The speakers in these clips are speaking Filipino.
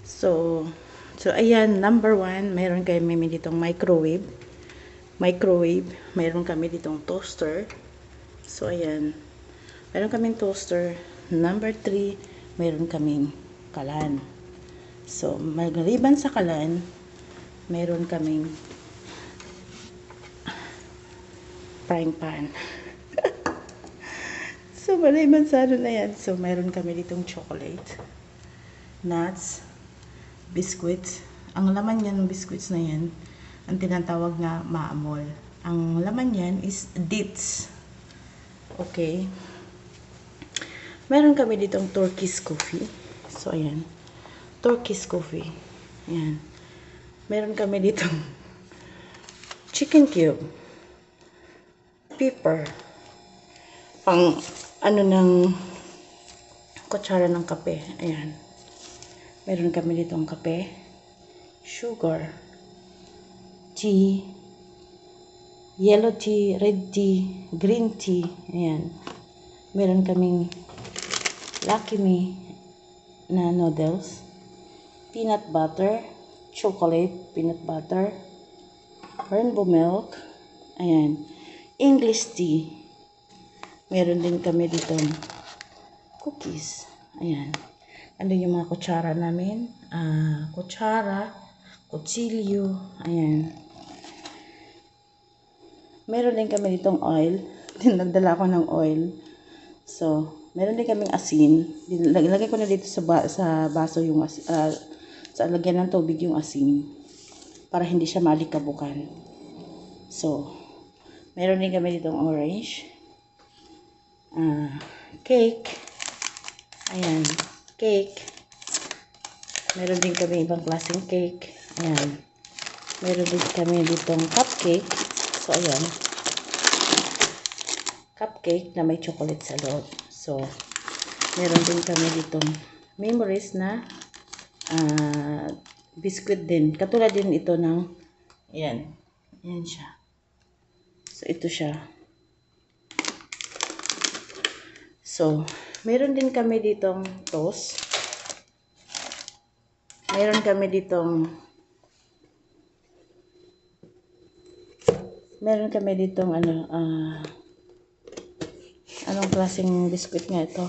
So, ayan, number 1, meron kami ditong microwave. Meron kami ditong toaster. So, ayan, meron kaming toaster. Number 3, meron kaming kalan. So, maliban sa kalan, meron kaming frying pan. So, maliban sa ano na yan. So, meron kami ditong chocolate, nuts, biscuits. Ang laman yan ng biscuits na yan, ang tinatawag na maamol. Ang laman yan is dates. Okay. Meron kami ditong Turkish coffee. So, ayan. Turkish coffee. Ayan. Meron kami ditong chicken cube. Pepper. Pang ano ng kutsara ng kape. Ayan. Meron kami ditong kape. Sugar. Tea. Yellow tea, red tea, green tea. Ayan. Meron kaming Lucky Me na noodles. Peanut butter. Chocolate, peanut butter. Rainbow milk. Ayan. English tea. Meron din kami dito cookies. Ayan. Ano yung mga kutsara namin? Kutsara, kutsilyo. Ayan. Meron din kami ditong oil. Dinagdala ko ng oil. So, meron din kaming asin. Lagay ko na dito sa baso yung sa lagyan ng tubig yung asin. Para hindi siya malikabukan. So, meron din kami ditong orange. Cake. Ayan. Cake. Meron din kami ibang klaseng cake. Ayan. Meron din kami ditong cupcake. So, ayan. Cupcake na may chocolate sa loob. So, meron din kami ditong memories na biscuit din. Katulad din ito ng ayan. Ayan siya. So, ito siya. So, meron din kami ditong toast. Meron kami ditong anong klaseng biscuit nga ito?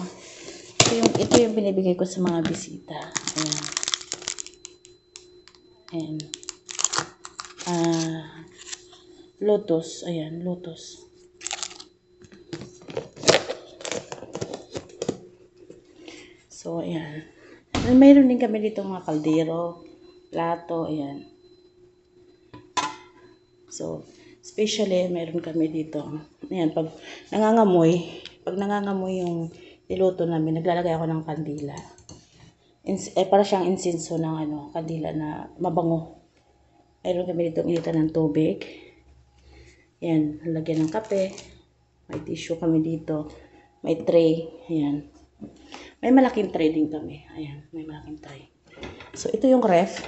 Ito yung binibigay ko sa mga bisita. Ayan. Ayan. Lotus. Ayan, lotus. So, ayan. Mayroon din kami dito mga kaldero, plato, ayan. So, especially, meron kami dito. Ayan, pag nangangamoy yung niluto namin, naglalagay ako ng kandila. Para siyang insenso ng kandila na mabango. Meron kami dito initan ng tubig. Ayan, lagyan ng kape. May tissue kami dito. May tray. Ayan. May malaking tray din kami. Ayan, may malaking tray. So, ito yung ref.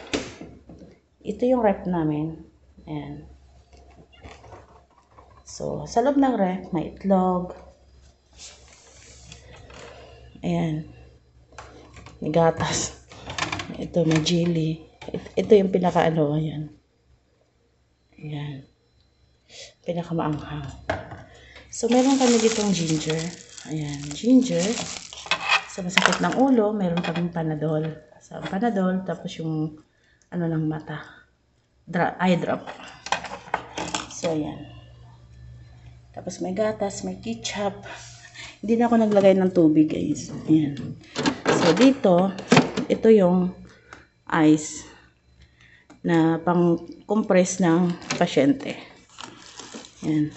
Ito yung ref namin. Ayan. So, sa loob ng ref, may itlog. Ayan. May gatas. Ito, may jelly. Ito yung ayan. Ayan. Pinakamaanghang. So, meron kami ditong ginger. Ayan, ginger. Sa masakit ng ulo, meron kaming Panadol. Sa Panadol, tapos yung ng mata. Eye drop. So, ayan. Tapos may gatas, may ketchup. Hindi na ako naglagay ng tubig, guys. Ayan. So, dito, ito yung ice na pang-compress ng pasyente. Ayan.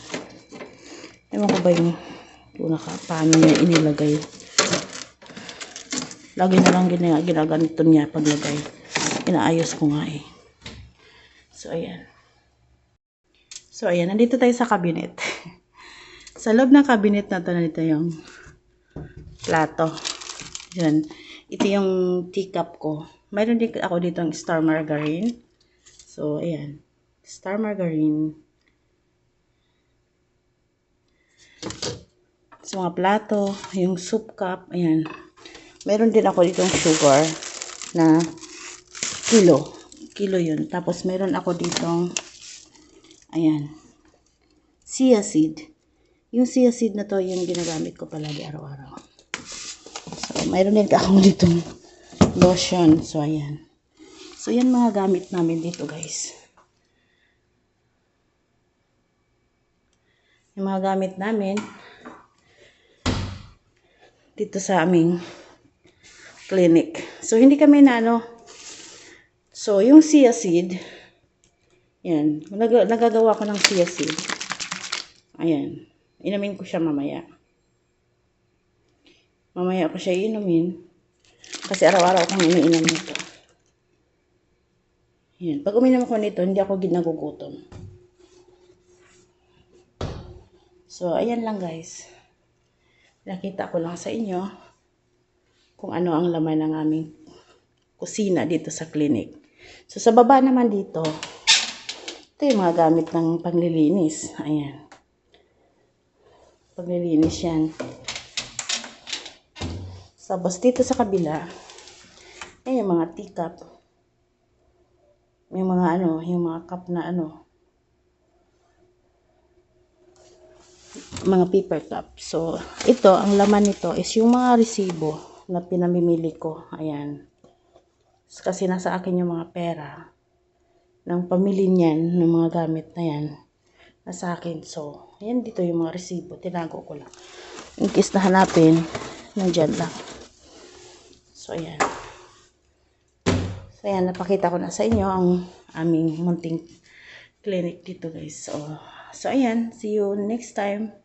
Ewan ko ba yung paano niya inilagay. Lagi na lang ginaganito niya paglagay. Inaayos ko nga eh. So, ayan. So, ayan. Nandito tayo sa cabinet. Sa loob ng cabinet na ito, nandito yung plato. Yan. Ito yung teacup ko. Mayroon din ako dito ang star margarine. So, ayan. Star margarine. Sa mga plato, yung soup cup. Ayan. Meron din ako ditong sugar na kilo. Kilo yun. Tapos meron ako ditong, ayan, chia seed. Yung chia seed na to, yung ginagamit ko palagi araw-araw. So, mayroon din akong ditong lotion. So, ayan. So, yan mga gamit namin dito, guys. Yung mga gamit namin dito sa aming clinic. So, hindi kami na ano. So, yung chia seed, yan. Nagagawa ko ng chia seed. Ayan. Inumin ko siya mamaya. Mamaya ko siya inumin. Kasi araw-araw akong iniinom nito. Yan. Pag uminom ako nito, hindi ako nagugutom. So, ayan lang guys. Nakita ko lang sa inyo kung ano ang laman ng aming kusina dito sa clinic. So, sa baba naman dito, ito yung mga gamit ng panglilinis. Ayan. Paglilinis yan. Tapos dito sa kabila, ayan yung mga teacup. Yung mga ano, yung mga cup na ano, mga paper cup. So, ito, ang laman nito is yung mga resibo na pinamimili ko. Ayan. Kasi nasa akin yung mga pera ng pamili niyan, ng mga gamit na yan. Nasa akin. So, ayan dito yung mga resibo. Tinago ko lang. In case na hanapin, nandyan lang. So, ayan. So, ayan. Napakita ko na sa inyo ang aming munting clinic dito, guys. So, ayan. See you next time.